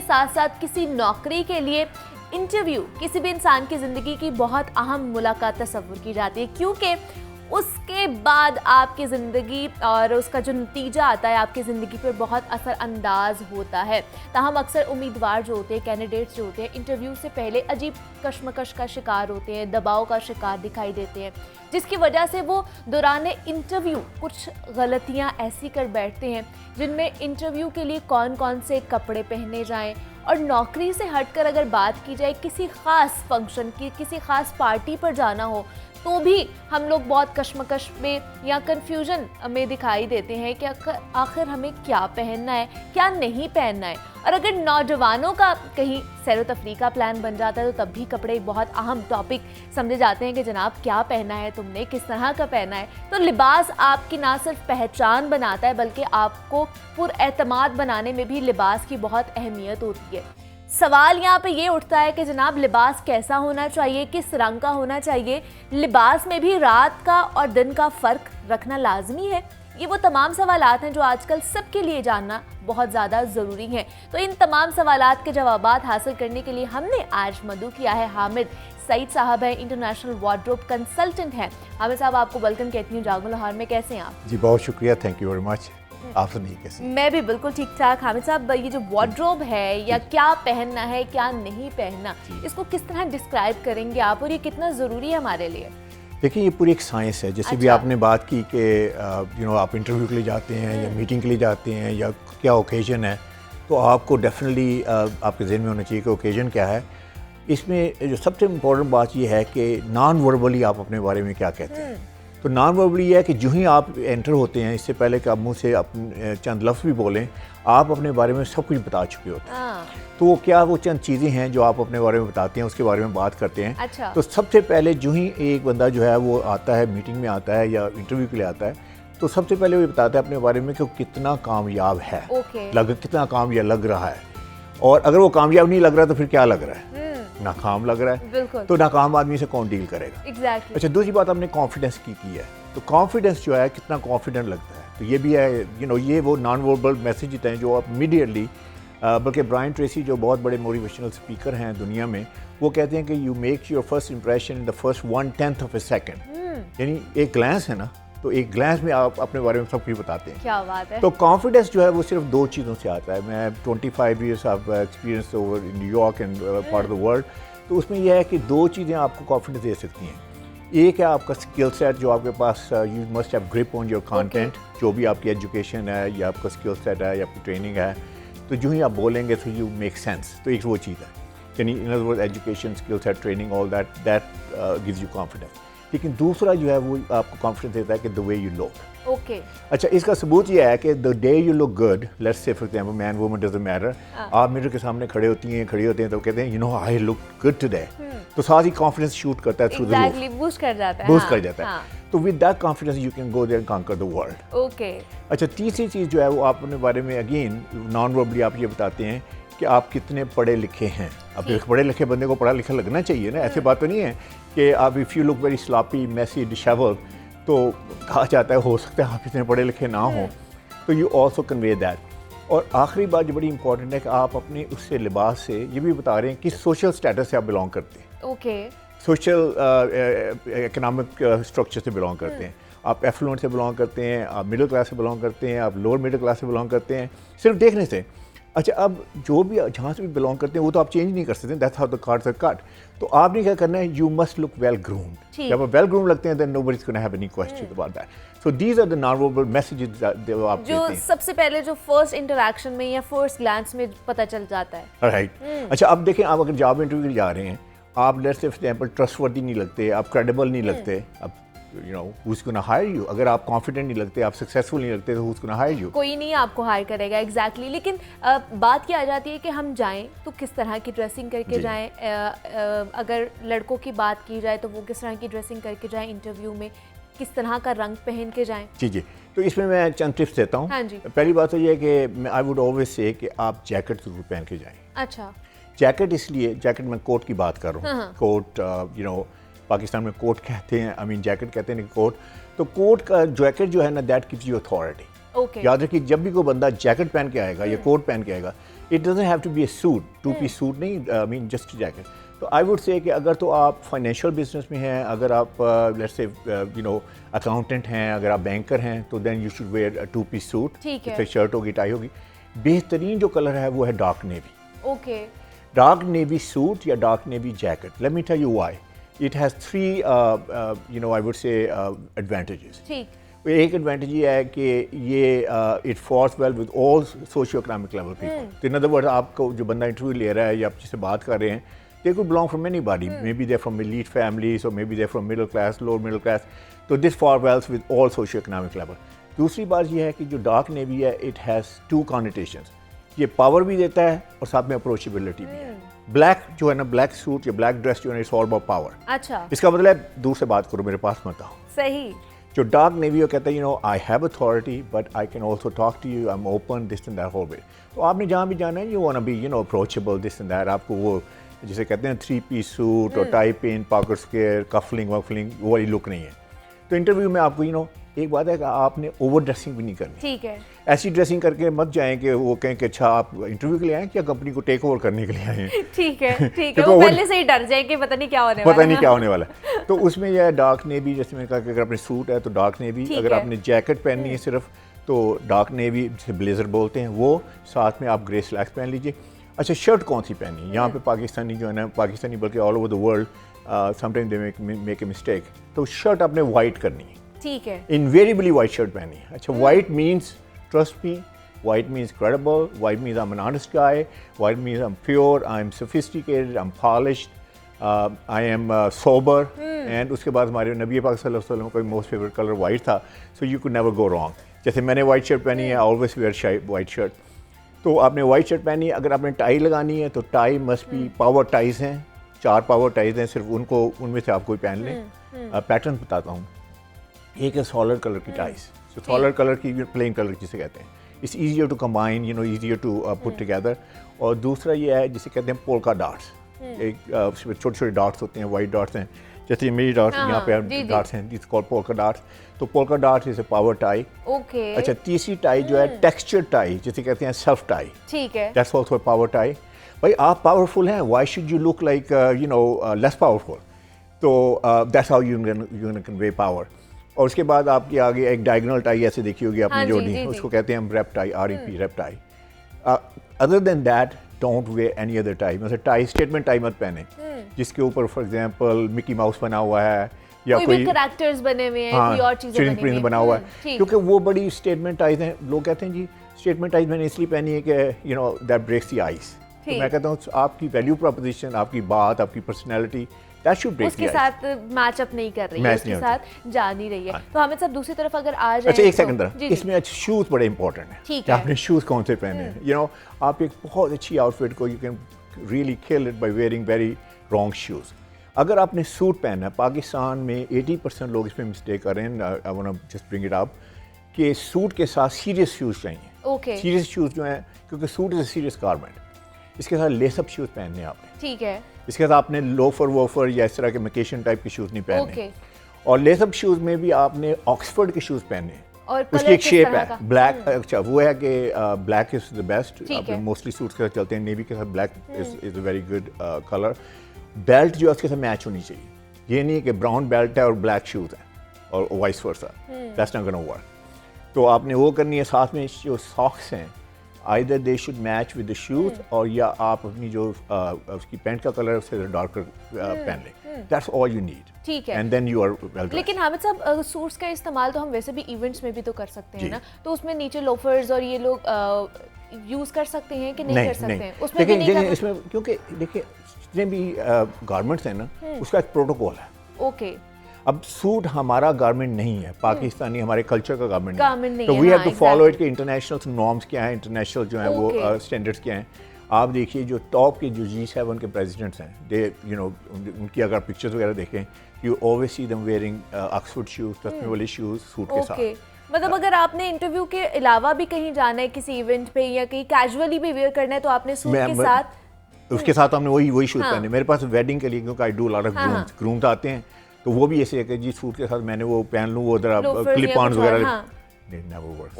साथ साथ किसी नौकरी के लिए इंटरव्यू किसी भी इंसान की ज़िंदगी की बहुत अहम मुलाकात तस्वुर की जाती है, क्योंकि उसके बाद आपकी ज़िंदगी और उसका जो नतीजा आता है आपकी ज़िंदगी पर बहुत असरअंदाज होता है। ताहम अक्सर उम्मीदवार जो होते हैं, कैंडिडेट्स जो होते हैं, इंटरव्यू से पहले अजीब कश्मकश का शिकार होते हैं, दबाव का शिकार दिखाई देते हैं, जिसकी वजह से वो दौरान इंटरव्यू कुछ गलतियां ऐसी कर बैठते हैं जिनमें इंटरव्यू के लिए कौन कौन से कपड़े पहने जाएं, और नौकरी से हटकर अगर बात की जाए किसी ख़ास फंक्शन की, किसी ख़ास पार्टी पर जाना हो, तो भी हम लोग बहुत कश्मकश में या कन्फ्यूजन में दिखाई देते हैं कि आखिर हमें क्या पहनना है, क्या नहीं पहनना है। और अगर नौजवानों का कहीं सैर व तफरीह का प्लान बन जाता है तो तब भी कपड़े बहुत अहम टॉपिक समझे जाते हैं कि जनाब क्या पहनना है, तुमने किस तरह का पहनना है। तो लिबास आपकी ना सिर्फ पहचान बनाता है बल्कि आपको पुरएतमाद बनाने में भी लिबास की बहुत अहमियत होती है। सवाल यहाँ पे ये उठता है कि जनाब लिबास कैसा होना चाहिए, किस रंग का होना चाहिए, लिबास में भी रात का और दिन का फ़र्क रखना लाजमी है। ये वो तमाम सवालात हैं जो आजकल सबके लिए जानना बहुत ज़्यादा ज़रूरी है। तो इन तमाम सवालात के जवाबात हासिल करने के लिए हमने आज मदऊ किया है। हामिद सईद साहब हैं, इंटरनेशनल वार्डरोब कंसल्टेंट हैं। हामिद साहब, आपको वेलकम कहती हूँ जागो लाहौर में। कैसे हैं आप? जी बहुत शुक्रिया, थैंक यू वेरी मच। आप सुनिए कैसे? मैं भी बिल्कुल ठीक ठाक। हामिद साहब, ये जो वार्डरोब है या क्या पहनना है क्या नहीं पहनना, इसको किस तरह डिस्क्राइब करेंगे आप, और ये कितना ज़रूरी है हमारे लिए? देखिए, ये पूरी एक साइंस है। जैसे भी आपने बात की कि आप इंटरव्यू के लिए जाते हैं या मीटिंग के लिए जाते हैं या क्या ओकेजन है, तो आपको डेफिनेटली आपके जहन में होना चाहिए कि ओकेजन क्या है। इसमें जो सबसे इम्पोर्टेंट बात ये है कि नॉन वर्बली आप अपने बारे में क्या कहते हैं। तो नॉन वर्बली ये है कि जो ही आप एंटर होते हैं, इससे पहले कि आप मुँह से अपने चंद लफ्ज़ भी बोलें, आप अपने बारे में सब कुछ बता चुके होते हैं। तो वो क्या, वो चंद चीज़ें हैं जो आप अपने बारे में बताते हैं, उसके बारे में बात करते हैं। अच्छा। तो सबसे पहले जो ही एक बंदा जो है वो आता है, मीटिंग में आता है या इंटरव्यू के लिए आता है, तो सबसे पहले वो बताता है अपने बारे में कि वो कितना कामयाब है, कितना कामयाब लग रहा है। और अगर वो कामयाब नहीं लग रहा तो फिर क्या लग रहा है? नाकाम लग रहा है। तो नाकाम आदमी से कौन डील करेगा? Exactly. अच्छा, दूसरी बात हमने कॉन्फिडेंस की है। तो कॉन्फिडेंस जो है, कितना कॉन्फिडेंट लगता है, तो ये भी है। ये वो नॉन वर्बल मैसेज हैं जो आप इमीडिएटली, बल्कि ब्रायन ट्रेसी जो बहुत बड़े मोटिवेशनल स्पीकर हैं दुनिया में, वो कहते हैं कि you make your first impression in the first 1/10 of A second. यानी एक ग्लांस है ना, तो एक ग्लांस में आप अपने बारे में सब कुछ बताते हैं। क्या बात है। तो कॉन्फिडेंस जो है वो सिर्फ दो चीज़ों से आता है। मैं 25 years of experience over in New York and part of the world. तो उसमें यह है कि दो चीज़ें आपको कॉन्फिडेंस दे सकती हैं। एक है आपका स्किल सेट, जो आपके पास, you must have grip on your content, जो भी आपकी एजुकेशन है या आपका स्किल सेट है या आपकी ट्रेनिंग है, तो जो ही आप बोलेंगे तो यू मेक सेंस। तो एक वो चीज़ है, यानी in other words education, skill set, training, all that gives you confidence. लेकिन दूसरा जो है वो आपको कॉन्फिडेंस देता है कि the way you look. Okay. अच्छा, इसका सबूत ये है कि the day you look good, let's say for example man woman doesn't matter, आप मिरर के सामने खड़े होते हैं तो कहते हैं आई लुक गुड टुडे, तो साथ ही कॉन्फिडेंस शूट करता है थ्रू द रूफ, बूस्ट कर जाता है। बूस्ट कर जाता है। तो with that confidence you can go there and conquer the world. Okay. अच्छा, तीसरी चीज़ जो है वो आप अपने बारे में अगेन नॉन वर्बली आप ये बताते हैं कि आप कितने पढ़े लिखे हैं। अब एक पढ़े लिखे बंदे को पढ़ा लिखा लगना चाहिए ना, ऐसी बात तो नहीं है कि आप if you look very sloppy, messy, dishevel, तो कहा जाता है हो सकता है आप इतने पढ़े लिखे ना हों। तो यू ऑल्सो कन्वे दैट। और आखिरी बात जो बड़ी इंपॉर्टेंट है कि आप अपने उससे लिबास से ये भी बता रहे हैं कि सोशल स्टेटस से आप बिलोंग करते हैं। ओके। सोशल इकोनॉमिक स्ट्रक्चर से बिलोंग करते हैं। आप एफ्लुएंट से बिलोंग करते हैं, आप मिडिल क्लास से बिलोंग करते हैं, आप लोअर मिडिल क्लास से बिलोंग करते हैं, सिर्फ देखने से। अच्छा, अब जो भी जहाँ से भी बिलोंग करते हैं वो तो आप चेंज नहीं कर सकते, that's how the cards are cut. तो आपने क्या करना है, you must look well groomed. जब आप वेल ग्रूम लगते हैं then nobody is gonna have any question about that. So these are the non verbal messages आप देते हैं, सबसे पहले जो फर्स्ट इंटरेक्शन में या फर्स्ट ग्लांस में पता चल जाता है। राइट। अच्छा, अब देखें, आप अगर जॉब इंटरव्यू के लिए जा रहे हैं, आप let's say for example trustworthy नहीं लगते, आप क्रेडिबल नहीं लगते, अब who's gonna hire you? अगर आप कॉन्फिडेंट नहीं लगते, आप सक्सेसफुल नहीं लगते, तो who's gonna hire you? कोई नहीं आपको हायर करेगा। एग्जैक्टली। लेकिन बात क्या आ जाती है कि हम जाएं तो किस तरह की ड्रेसिंग करके जाएं। अगर लड़कों की बात की जाए तो वो किस तरह की ड्रेसिंग करके जाएं, इंटरव्यू में किस तरह का रंग पहन के जाएं। जी। तो इसमें मैं चंद टिप्स देता हूँ। हाँ जी। पहली बात तो ये है कि आई वुड ऑलवेज से कि आप जैकेट जरूर पहन के जाएं। अच्छा। जैकेट इसलिए, जैकेट मैं कोट की बात कर रहा हूँ। कोट, पाकिस्तान में कोट कहते हैं, जैकेट कहते हैं कोट। तो कोट का जैकेट जो है ना, that gives you authority. Okay. याद रखिए जब भी कोई बंदा जैकेट पहन के आएगा या कोट पहन के आएगा, it doesn't have to be a suit, two piece suit नहीं, आई मीन जस्ट जैकेट। तो आई वुड से कि अगर तो आप फाइनेंशियल बिजनेस में हैं, अगर आप let's say you know accountant हैं, अगर आप बैंकर हैं, तो then you should wear a two piece suit, ठीक है। जिससे शर्ट होगी, टाई होगी। बेहतरीन जो कलर है वो है dark navy. Okay. Dark navy suit या dark navy jacket, let me tell you why. It has three you know I would say advantages. ठीक। एक एडवांटेज ये है कि ये it fares well with all socio economic level people. In other word, आपको जो बंदा इंटरव्यू ले रहा है या आप जिससे बात कर रहे हैं, they could belong from anybody. Maybe they're from elite families or maybe they're from middle class, lower middle class. So this far wells with all socio-economic level. दूसरी बात यह है कि जो डार्क नेवी है, it has two connotations. ये power भी देता है और साथ में अप्रोचेबिलिटी भी है। ब्लैक जो है ना, ब्लैक सूट या ब्लैक ड्रेस जो है, इट्स ऑल अबाउट पावर। अच्छा। इसका मतलब है दूर से बात करो, मेरे पास मत आओ। सही। जो डार्क नेवी वो कहता है, you know I have authority but I can also talk to you, I am open, this and that whole way. तो आपने जहाँ भी जाना है, you want to be you know approachable, this and that. आपको वो जिसे कहते हैं थ्री पीस सूट और tie pin, pocket square, cufflink वफलिंग, वो वाली लुक नहीं है। तो इंटरव्यू में आपको यू नो एक बात है कि आपने ओवर ड्रेसिंग भी नहीं करनी। ठीक है। ऐसी ड्रेसिंग करके मत जाएं कि वो कहें कि अच्छा आप इंटरव्यू के लिए आए क्या कंपनी को टेक ओवर करने के लिए आए हैं। ठीक है, ठीक है। वो पहले से ही डर जाए कि पता नहीं क्या होने वाला है। पता नहीं क्या होने वाला है। तो उसमें यह डार्क नेवी, जैसे मैंने कहा कि अगर अपने सूट है तो डार्क नेवी, अगर आपने जैकेट पहननी है सिर्फ तो डार्क नेवी, जिसे ब्लेजर बोलते हैं, वो साथ में आप ग्रे स्लैक्स पहन लीजिए। अच्छा, शर्ट कौन सी पहनी है? यहाँ पे पाकिस्तानी जो है ना, पाकिस्तानी बल्कि all over the world sometime they make a mistake. तो शर्ट आपने वाइट करनी है। ठीक है। इनवेरिएबली वाइट शर्ट पहनी है। अच्छा, white means trust me, white means credible, white means I'm an honest guy, white means I'm pure, I'm sophisticated, I'm polished, I am sober, and उसके बाद हमारे नबी पाक सल्लल्लाहु अलैहि वसल्लम का मोस्ट फेवरेट कलर वाइट था, so you could never go wrong। जैसे मैंने वाइट शर्ट पहनी है, ऑलवेज वेयर वाइट शर्ट। तो आपने वाइट शर्ट पहनी है, अगर आपने टाई लगानी है तो tie must be power ties हैं, 4 पावर टाइज हैं, सिर्फ उनको उनमें से आप कोई पहन लें। पैटर्न बताता हूँ। एक है सॉलिड कलर की टाइज, तो सॉलिड कलर की प्लेन कलर जिसे कहते हैं, it's easier to combine, you know, easier to put together. और दूसरा ये है जिसे कहते हैं पोल्का डॉट्स। एक छोटे छोटे डॉट्स होते हैं, वाइट डॉट्स हैं, जैसे मेरी डॉट्स यहाँ पे डॉट्स हैं, दिस कॉल्ड पोल्का डॉट्स। तो polka dots is a power tie. Okay. अच्छा, तीसरी टाई जो है टेक्सचर टाई, जिसे कहते हैं सेल्फ टाई। ठीक है। That's also a power tie. भाई आप पावरफुल हैं, why should you look like you know less powerful? तो that's how you can convey power. और उसके बाद आपके आगे एक डायगोनल टाई ऐसे देखी होगी आपने, जो डी, उसको कहते हैं हम rape tie, REP, rape tie. Other than that don't wear any other tie. मतलब टाई, स्टेटमेंट टाई मत पहने जिसके ऊपर फॉर एग्जांपल मिकी माउस बना हुआ है या कोई कैरेक्टर्स बने हुए हैं, कोई और चीजें बनी हुई हैं, बना हुआ है, क्योंकि वो बड़ी स्टेटमेंट टाइज हैं। लोग कहते हैं जी स्टेटमेंट टाइज मैंने इसलिए पहनी है कि you know that breaks the ice. तो मैं कहता हूँ आपकी वैल्यू प्रोपोजिशन, आपकी बात, आपकी पर्सनैलिटी, उसके साथ मैच अप नहीं कर रही है, उसके साथ जा नहीं रही है। तो हमें सब दूसरी तरफ अगर आ जाए। अच्छा, एक सेकंड, इसमें अच्छा शूज बड़े इंपॉर्टेंट है कि आपने शूज कौन से पहने हैं। यू नो, आप एक बहुत अच्छी आउटफिट को you can really kill it by wearing very wrong shoes. अगर आपने सूट पहना है, पाकिस्तान में 80% लोग इसमें मिस्टेक कर रहे हैं, I want to just bring it up, कि सूट के साथ सीरियस शूज चाहिए। ओके। सीरियस शूज जो हैं, क्योंकि suit is a serious garment, इसके साथ लेसअप शूज पहनने आपने। ठीक है। इसके साथ आपने लोफर वोफर या इस तरह के वेकेशन टाइप के शूज़ नहीं पहनने। और लेसअप शूज़ में भी आपने ऑक्सफोर्ड के शूज़ पहने। और उसकी एक शेप है ब्लैक। अच्छा, वो है कि ब्लैक इज द बेस्ट। आप मोस्टली सूट्स के साथ चलते हैं, नेवी के साथ black is a very good colour. Belt जो है उसके साथ मैच होनी चाहिए। ये नहीं कि ब्राउन बेल्ट है और ब्लैक शूज़ है और vice versa, that's not gonna work. तो आपने वो करनी है। साथ में जो सॉक्स हैं, either they should match with the shoes, और या आप अपनी जो उसकी पैंट का कलर है उससे डार्कर पहन लें। That's all you need. ठीक है। And then you are well dressed. लेकिन हामिद साहब, सूट्स का इस्तेमाल तो हम वैसे भी इवेंट्स में भी तो कर सकते हैं ना, तो उसमें नीचे लोफर्स और ये लोग यूज कर सकते हैं कि नहीं कर सकते हैं? उसमें भी नहीं करना। इसमें क्योंकि देखिए जितने भी गारमेंट्स हैं ना, उसका एक प्रोटोकॉल है। ओके। अब सूट हमारा गारमेंट नहीं है, पाकिस्तानी हमारे कल्चर का गारमेंट नहीं है, तो we have to follow it कि इंटरनेशनल नॉर्म्स क्या हैं, इंटरनेशनल जो हैं वो स्टैंडर्ड्स क्या हैं। आप देखिए जो टॉप के जो G7 के प्रेसिडेंट्स हैं, दे यू नो उनकी अगर पिक्चर्स वगैरह देखें, you always see them wearing Oxford shoes, तस्मे वाले शूज सूट के साथ। मतलब अगर आपने इंटरव्यू के अलावा भी कहीं जाना है किसी इवेंट पे या कहीं कैजुअली भी वेयर करना है, तो आपने सूट के साथ, उसके साथ हमने वही शूज पहने। मेरे पास वेडिंग के लिए, क्योंकि I do lot of grooms आते हैं, तो वो भी ऐसे है कि जी सूट के साथ मैंने वो पहन लूँ, वो जरा क्लिप ऑन वगैरह, नेवर वर्क्स।